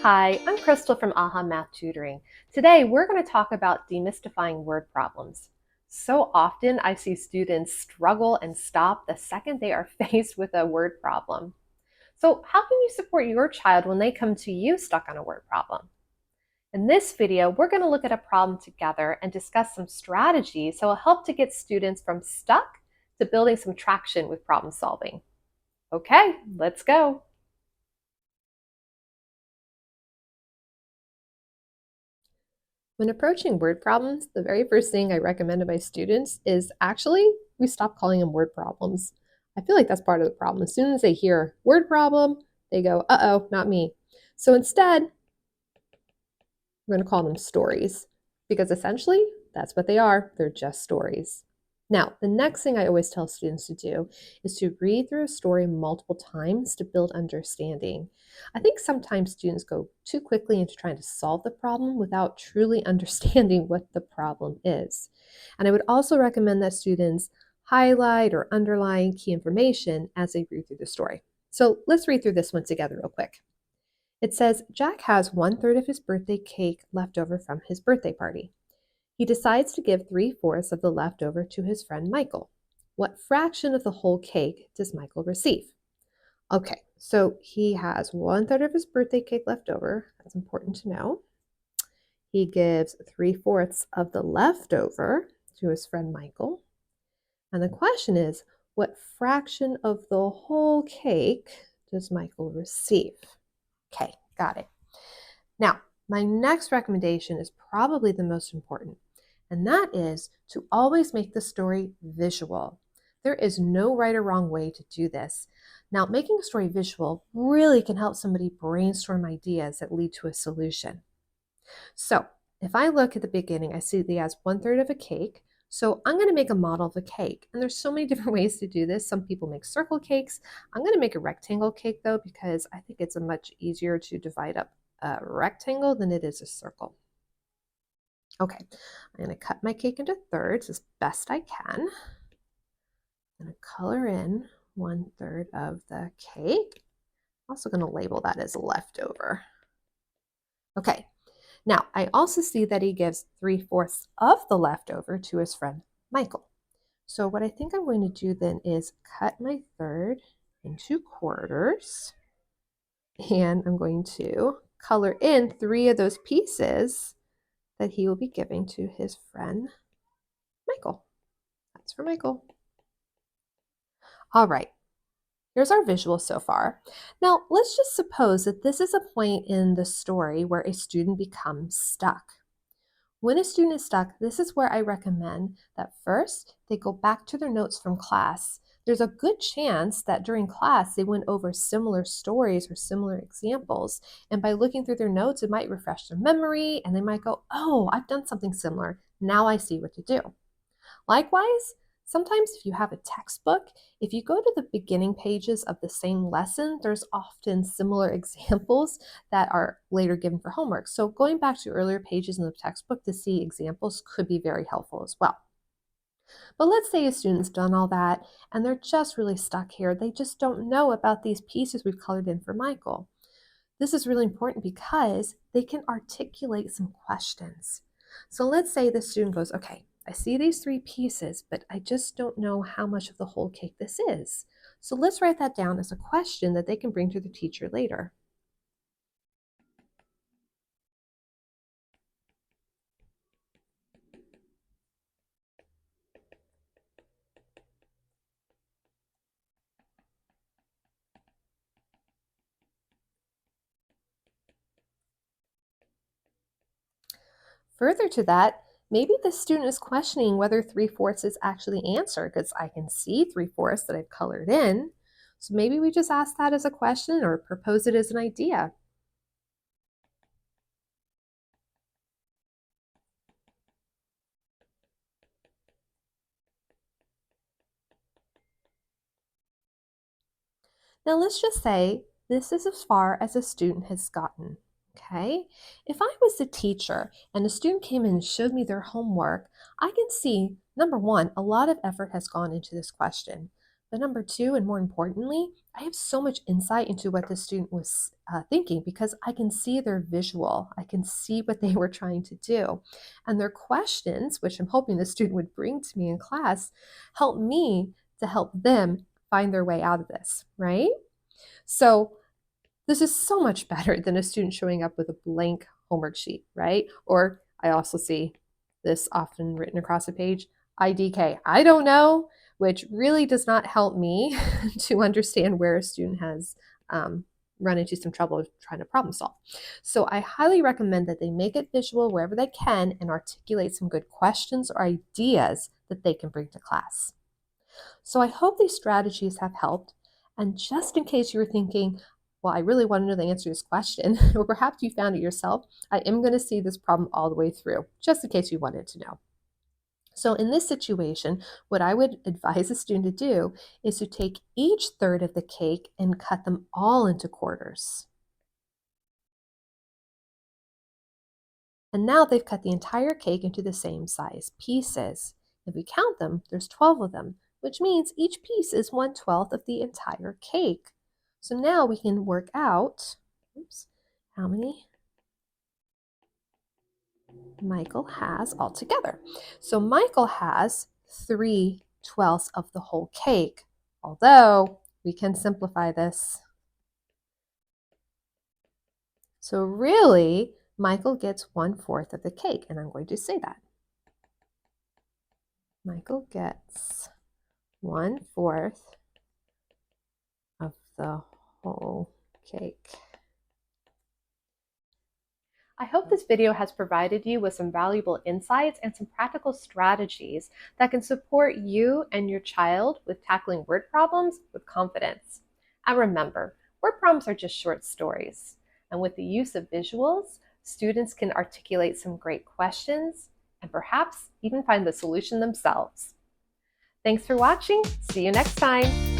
Hi, I'm Crystal from AHA Math Tutoring. Today, we're going to talk about demystifying word problems. So often, I see students struggle and stop the second they are faced with a word problem. So, how can you support your child when they come to you stuck on a word problem? In this video, we're going to look at a problem together and discuss some strategies that will help to get students from stuck to building some traction with problem solving. Okay, let's go. When approaching word problems, the very first thing I recommend to my students is actually we stop calling them word problems. I feel like that's part of the problem. As soon as they hear word problem, they go, uh-oh, not me. So instead, we're going to call them stories because essentially that's what they are. They're just stories. Now, the next thing I always tell students to do is to read through a story multiple times to build understanding. I think sometimes students go too quickly into trying to solve the problem without truly understanding what the problem is. And I would also recommend that students highlight or underline key information as they read through the story. So let's read through this one together real quick. It says, Jack has 1/3 of his birthday cake left over from his birthday party. He decides to give 3/4 of the leftover to his friend Michael. What fraction of the whole cake does Michael receive? Okay, so he has 1/3 of his birthday cake left over. That's important to know. He gives 3/4 of the leftover to his friend Michael. And the question is, what fraction of the whole cake does Michael receive? Okay, got it. Now, my next recommendation is probably the most important, and that is to always make the story visual. There is no right or wrong way to do this. Now, making a story visual really can help somebody brainstorm ideas that lead to a solution. So, if I look at the beginning, I see that he has 1/3 of a cake. So I'm going to make a model of a cake. And there's so many different ways to do this. Some people make circle cakes. I'm going to make a rectangle cake though, because I think it's a much easier to divide up a rectangle than it is a circle. Okay, I'm going to cut my cake into thirds as best I can. I'm going to color in 1/3 of the cake. I'm also going to label that as leftover. Okay, now, I also see that he gives 3/4 of the leftover to his friend Michael. So what I think I'm going to do then is cut my third into quarters, and I'm going to color in 3 of those pieces that he will be giving to his friend Michael. That's for Michael. All right. Here's our visual so far. Now, let's just suppose that this is a point in the story where a student becomes stuck. When a student is stuck, this is where I recommend that first they go back to their notes from class. There's a good chance that during class they went over similar stories or similar examples. And by looking through their notes, it might refresh their memory and they might go, oh, I've done something similar. Now I see what to do. Likewise, sometimes if you have a textbook, if you go to the beginning pages of the same lesson, there's often similar examples that are later given for homework. So going back to earlier pages in the textbook to see examples could be very helpful as well. But let's say a student's done all that and they're just really stuck here. They just don't know about these pieces we've colored in for Michael. This is really important because they can articulate some questions. So let's say the student goes, okay, I see these 3 pieces, but I just don't know how much of the whole cake this is. So let's write that down as a question that they can bring to the teacher later. Further to that, maybe the student is questioning whether 3/4 is actually answer because I can see 3/4 that I've colored in. So maybe we just ask that as a question or propose it as an idea. Now let's just say this is as far as a student has gotten, okay? If I was the teacher and the student came in and showed me their homework, I can see, number one, a lot of effort has gone into this question. But number two, and more importantly, I have so much insight into what the student was thinking because I can see their visual. I can see what they were trying to do. And their questions, which I'm hoping the student would bring to me in class, help me to help them find their way out of this, right? So this is so much better than a student showing up with a blank homework sheet, right? Or I also see this often written across a page, IDK, I don't know, which really does not help me to understand where a student has run into some trouble trying to problem solve. So I highly recommend that they make it visual wherever they can and articulate some good questions or ideas that they can bring to class. So I hope these strategies have helped. And just in case you were thinking, well, I really want to know the answer to this question, or perhaps you found it yourself, I am going to see this problem all the way through, just in case you wanted to know. So in this situation, what I would advise a student to do is to take each third of the cake and cut them all into quarters. And now they've cut the entire cake into the same size pieces. If we count them, there's 12 of them, which means each piece is 1/12 of the entire cake. So now we can work out, how many Michael has altogether. So Michael has 3/12 of the whole cake, although we can simplify this. So really, Michael gets 1/4 of the cake, and I'm going to say that. Michael gets 1/4 of the whole cake. I hope this video has provided you with some valuable insights and some practical strategies that can support you and your child with tackling word problems with confidence. And remember, word problems are just short stories. And with the use of visuals, students can articulate some great questions and perhaps even find the solution themselves. Thanks for watching. See you next time.